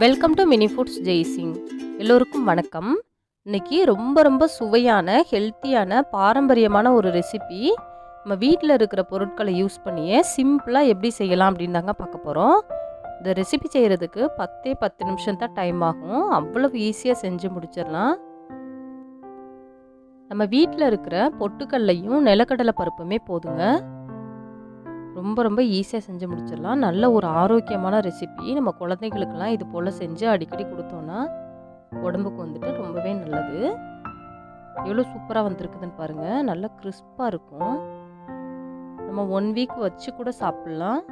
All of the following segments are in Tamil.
Welcome to mini foods Jaisingh. எல்லோருக்கும் வணக்கம். இன்னைக்கு ரொம்ப சுவையான ஹெல்த்தியான பாரம்பரியமான ஒரு ரெசிபி. நம்ம வீட்டில் இருக்கிற பொருட்களை யூஸ் பண்ணியே சிம்பிளாக எப்படி செய்யலாம் அப்படின்னு தாங்க பார்க்க போகிறோம். இந்த ரெசிபி செய்கிறதுக்கு 10 நிமிஷம் தான் டைம் ஆகும். அவ்வளவு ஈஸியாக செஞ்சு முடிச்சிடலாம். நம்ம வீட்டில் இருக்கிற பொட்டுக்கல்லையும் நிலக்கடலை பருப்புமே போதுங்க. ரொம்ப ஈஸியாக செஞ்சு முடிச்சிடலாம். நல்ல ஒரு ஆரோக்கியமான ரெசிபி. நம்ம குழந்தைகளுக்கெல்லாம் இது போல் செஞ்சு அடிக்கடி கொடுத்தோன்னா உடம்புக்கு வந்துட்டு ரொம்பவே நல்லது. எவ்வளோ சூப்பராக வந்திருக்குதுன்னு பாருங்கள். நல்லா கிறிஸ்பாக இருக்கும். நம்ம 1 வீக் வச்சு கூட சாப்பிட்லாம்.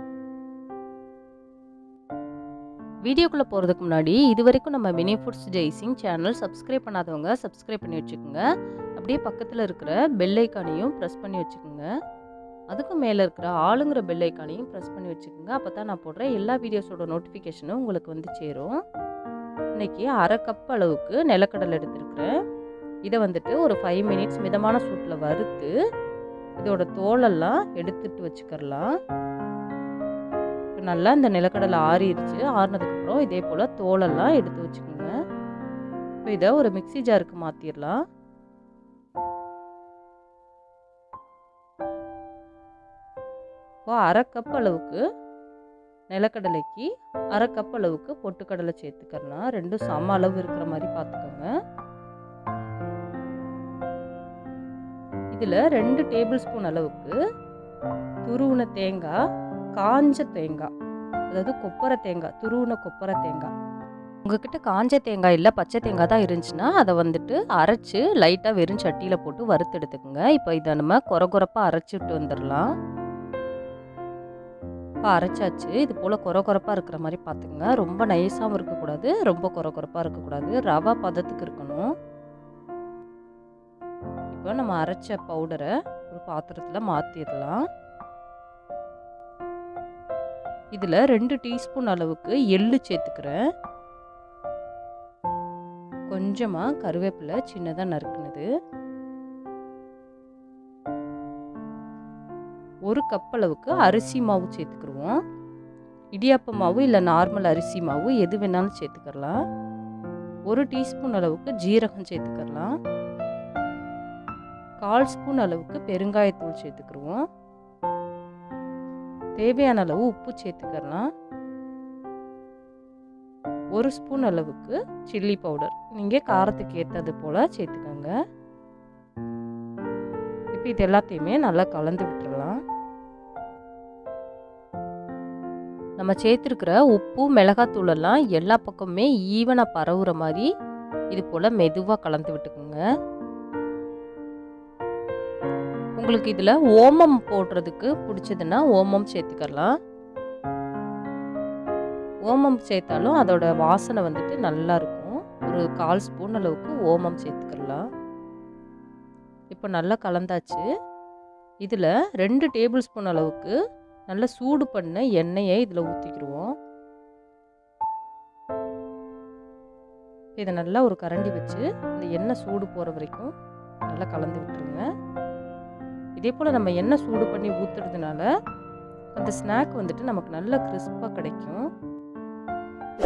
வீடியோக்குள்ளே போகிறதுக்கு முன்னாடி இது வரைக்கும் நம்ம mini foods Jaisingh channel subscribe பண்ணாதவங்க சப்ஸ்கிரைப் பண்ணி வச்சுக்கோங்க. அப்படியே பக்கத்தில் இருக்கிற பெல் ஐக்கானையும் ப்ரெஸ் பண்ணி வச்சுக்கோங்க. அதுக்கு மேலே இருக்கிற ஆளுங்கிற பெல் ஐக்கானையும் ப்ரெஸ் பண்ணி வச்சுக்கோங்க. அப்போ தான் நான் போடுற எல்லா வீடியோஸோட நோட்டிஃபிகேஷனும் உங்களுக்கு வந்து சேரும். இன்றைக்கி 1/2 கப் அளவுக்கு நிலக்கடலை எடுத்துருக்குறேன். இதை வந்துட்டு ஒரு 5 மினிட்ஸ் மிதமான சூட்டில் வறுத்து இதோட தோலெல்லாம் எடுத்துட்டு வச்சுக்கிறலாம். இப்போ நல்லா இந்த நிலக்கடலை ஆறிடுச்சு. ஆறினதுக்கப்புறம் இதே போல் தோலெல்லாம் எடுத்து வச்சுக்கோங்க. இப்போ இதை ஒரு மிக்ஸி ஜாருக்கு மாற்றிடலாம். இப்போ 1/2 கப் அளவுக்கு நிலக்கடலைக்கு 1/2 கப் அளவுக்கு பொட்டுக்கடலை சேர்த்துக்கலாம். ரெண்டும் சம அளவு இருக்கிற மாதிரி பார்த்துக்கோங்க. இதில் 2 டேபிள் ஸ்பூன் அளவுக்கு துருவின தேங்காய், காஞ்ச தேங்காய், அதாவது கொப்பரை தேங்காய், துருவின கொப்பரை தேங்காய். உங்ககிட்ட காஞ்ச தேங்காய் இல்லை பச்சை தேங்காய் தான் இருந்துச்சுன்னா அதை வந்துட்டு அரைச்சி லைட்டாக வெறும் சட்டியில் போட்டு வறுத்து எடுத்துக்கோங்க. இப்போ இதை நம்ம கொரப்பாக அரைச்சி விட்டு வந்துடலாம். இப்போ அரைச்சாச்சு. இது போல் கொரப்பாக இருக்கிற மாதிரி பார்த்துங்க. ரொம்ப நைஸாகவும் இருக்கக்கூடாது, ரொம்ப கொரப்பாக இருக்கக்கூடாது. ரவா பதத்துக்கு இருக்கணும். இப்போ நம்ம அரைச்ச பவுடரை ஒரு பாத்திரத்தில் மாற்றிடலாம். இதில் 2 டீஸ்பூன் அளவுக்கு எள்ளு சேர்த்துக்கிறேன். கொஞ்சமாக கருவேப்பிலை சின்னதாக நறுக்குனது, 1 கப் அளவுக்கு அரிசி மாவு சேர்த்துக்கிடுவோம். இடியாப்ப மாவு இல்லை நார்மல் அரிசி மாவு எது வேணாலும் சேர்த்துக்கலாம். 1 டீஸ்பூன் அளவுக்கு ஜீரகம் சேர்த்துக்கலாம். 1/4 ஸ்பூன் அளவுக்கு பெருங்காயத்தூள் சேர்த்துக்கிடுவோம். தேவையான அளவு உப்பு சேர்த்துக்கலாம். 1 ஸ்பூன் அளவுக்கு சில்லி பவுடர், நீங்கள் காரத்துக்கு ஏற்றது போல் சேர்த்துக்கோங்க. இப்போ இது எல்லாத்தையுமே நல்லா கலந்து விட்டுறலாம். நம்ம சேர்த்துருக்கிற உப்பு மிளகாத்தூளெல்லாம் எல்லா பக்கமுமே ஈவனாக பரவுற மாதிரி இது போல் மெதுவாக கலந்து விட்டுக்குங்க. உங்களுக்கு இதில் ஓமம் போடுறதுக்கு பிடிச்சதுன்னா ஓமம் சேர்த்துக்கலாம். ஓமம் சேர்த்தாலும் அதோட வாசனை வந்துட்டு நல்லா இருக்கும். ஒரு 1/4 ஸ்பூன் அளவுக்கு ஓமம் சேர்த்துக்கலாம். இப்போ நல்லா கலந்தாச்சு. இதில் 2 டேபிள் ஸ்பூன் அளவுக்கு நல்லா சூடு பண்ண எண்ணெயை இதில் ஊற்றிக்கிடுவோம். இதை நல்லா ஒரு கரண்டி வச்சு இந்த எண்ணெய் சூடு போகிற வரைக்கும் நல்லா கலந்து விட்டுருங்க. இதே போல் நம்ம எண்ணெய் சூடு பண்ணி ஊற்றுறதுனால அந்த ஸ்நாக் வந்துட்டு நமக்கு நல்ல கிறிஸ்பாக கிடைக்கும்.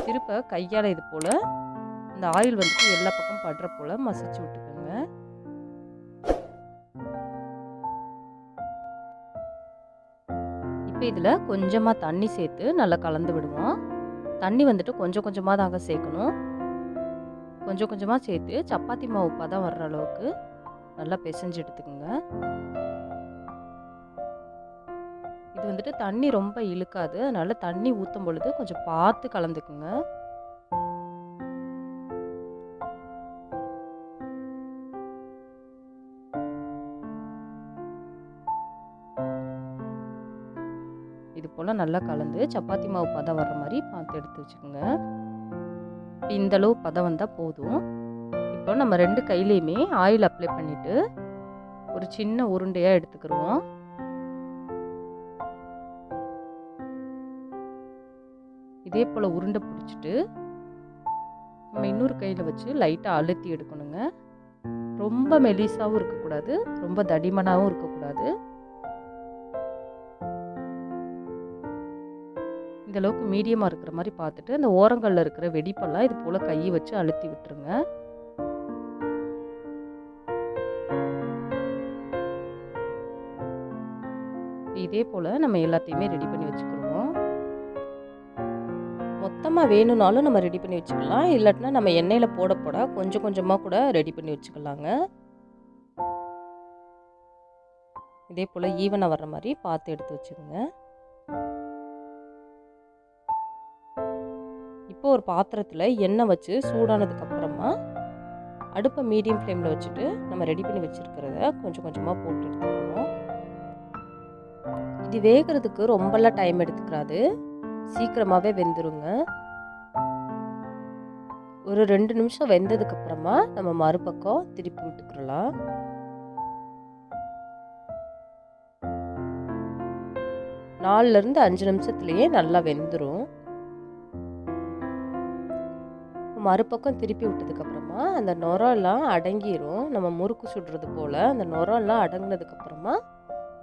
திருப்ப கையால் இது போல் இந்த ஆயில் வந்துட்டு எல்லா பக்கம் படுற போல் மசிச்சு விட்டுக்கோங்க. இப்போ இதில் கொஞ்சமாக தண்ணி சேர்த்து நல்லா கலந்து விடுவோம். தண்ணி வந்துட்டு கொஞ்சமாக தாங்க சேர்க்கணும். கொஞ்சமாக சேர்த்து சப்பாத்தி மாவு பதம் வர்ற அளவுக்கு நல்லா பிசைஞ்சு எடுத்துக்கோங்க. இது வந்துட்டு தண்ணி ரொம்ப இழுக்காது, அதனால தண்ணி ஊற்றும் பொழுது கொஞ்சம் பார்த்து கலந்துக்குங்க. இது போல் நல்லா கலந்து சப்பாத்தி மாவு பதம் வர்ற மாதிரி பார்த்து எடுத்து வச்சுக்கோங்க. இந்த அளவு பதம் வந்தால் போதும். இப்போ நம்ம 2 கையிலையுமே ஆயில் அப்ளை பண்ணிவிட்டு ஒரு சின்ன உருண்டையாக எடுத்துக்கிடுவோம். இதே போல் உருண்டை பிடிச்சிட்டு நம்ம இன்னொரு கையில் வச்சு லைட்டாக அழுத்தி எடுக்கணுங்க. ரொம்ப மெலிசாகவும் இருக்கக்கூடாது, ரொம்ப தடிமனாகவும் இருக்கக்கூடாது. இந்த அளவுக்கு மீடியமாக இருக்கிற மாதிரி பார்த்துட்டு அந்த ஓரங்களில் இருக்கிற வெடிப்பெல்லாம் இது போல் கையை வச்சு அழுத்தி விட்டுருங்க. இதே போல் நம்ம எல்லாத்தையுமே ரெடி பண்ணி வச்சுக்கிடுவோம். மொத்தமாக வேணும்னாலும் நம்ம ரெடி பண்ணி வச்சுக்கலாம், இல்லாட்டினா நம்ம எண்ணெயில் போட போட கொஞ்சம் கொஞ்சமாக கூட ரெடி பண்ணி வச்சுக்கலாங்க. இதே போல் ஈவனாக வர்ற மாதிரி பார்த்து எடுத்து வச்சுக்கோங்க. இப்போ ஒரு பாத்திரத்தில் எண்ணெய் வச்சு சூடானதுக்கப்புறமா அடுப்பை மீடியம் ஃப்ளேமில் வச்சுட்டு நம்ம ரெடி பண்ணி வச்சுருக்கிறத கொஞ்சம் கொஞ்சமாக போட்டு எடுத்துக்கணும். இது வேகிறதுக்கு ரொம்பலாம் டைம் எடுத்துக்கிறாது, சீக்கிரமாகவே வெந்துருங்க. ஒரு 2 நிமிஷம் வெந்ததுக்கப்புறமா நம்ம மறுபக்கம் திருப்பி விட்டுக்கிறலாம். நாலுலேருந்து 5 நிமிஷத்துலேயே நல்லா வெந்துடும். மறுபக்கம் திருப்பி விட்டதுக்கப்புறமா அந்த நுரெல்லாம் அடங்கிரும். நம்ம முறுக்கு சுடுறது போல் அந்த நுரெல்லாம் அடங்கினதுக்கப்புறமா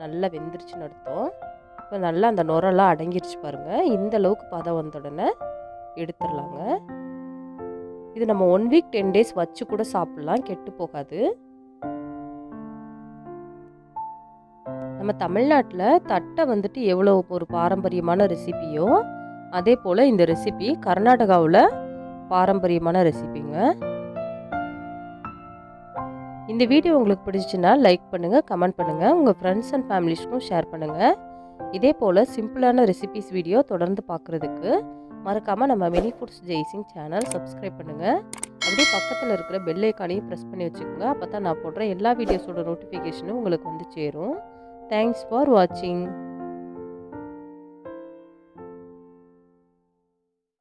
நல்லா வெந்துருச்சுன்னு அர்த்தம். இப்போ நல்லா அந்த நுரெல்லாம் அடங்கிருச்சு பாருங்கள். இந்த அளவுக்கு பதம் வந்த உடனே எடுத்துடலாங்க. இது நம்ம 1 வீக் 10 டேஸ் வச்சு கூட சாப்பிட்லாம், கெட்டு போகாது. நம்ம தமிழ்நாட்டில் தட்டை வந்துட்டு எவ்வளோ ஒரு பாரம்பரியமான ரெசிபியோ அதே போல் இந்த ரெசிபி கர்நாடகாவில் பாரம்பரியமான ரெசிபிங்க. இந்த வீடியோ உங்களுக்கு பிடிச்சுன்னா லைக் பண்ணுங்கள், கமெண்ட் பண்ணுங்கள், உங்கள் ஃப்ரெண்ட்ஸ் அண்ட் ஃபேமிலிஸ்க்கும் ஷேர் பண்ணுங்கள். இதே போல் சிம்பிளான ரெசிபிஸ் வீடியோ தொடர்ந்து பார்க்குறதுக்கு மறக்காமல் நம்ம mini foods Jaisingh channel subscribe பண்ணுங்கள். அப்படியே பக்கத்தில் இருக்கிற பெல் ஐக்கானையும் ப்ரெஸ் பண்ணி வச்சுக்கோங்க. அப்போ தான் நான் போடுற எல்லா வீடியோஸோட நோட்டிஃபிகேஷனும் உங்களுக்கு வந்து சேரும். தேங்க்ஸ் ஃபார் வாட்சிங்.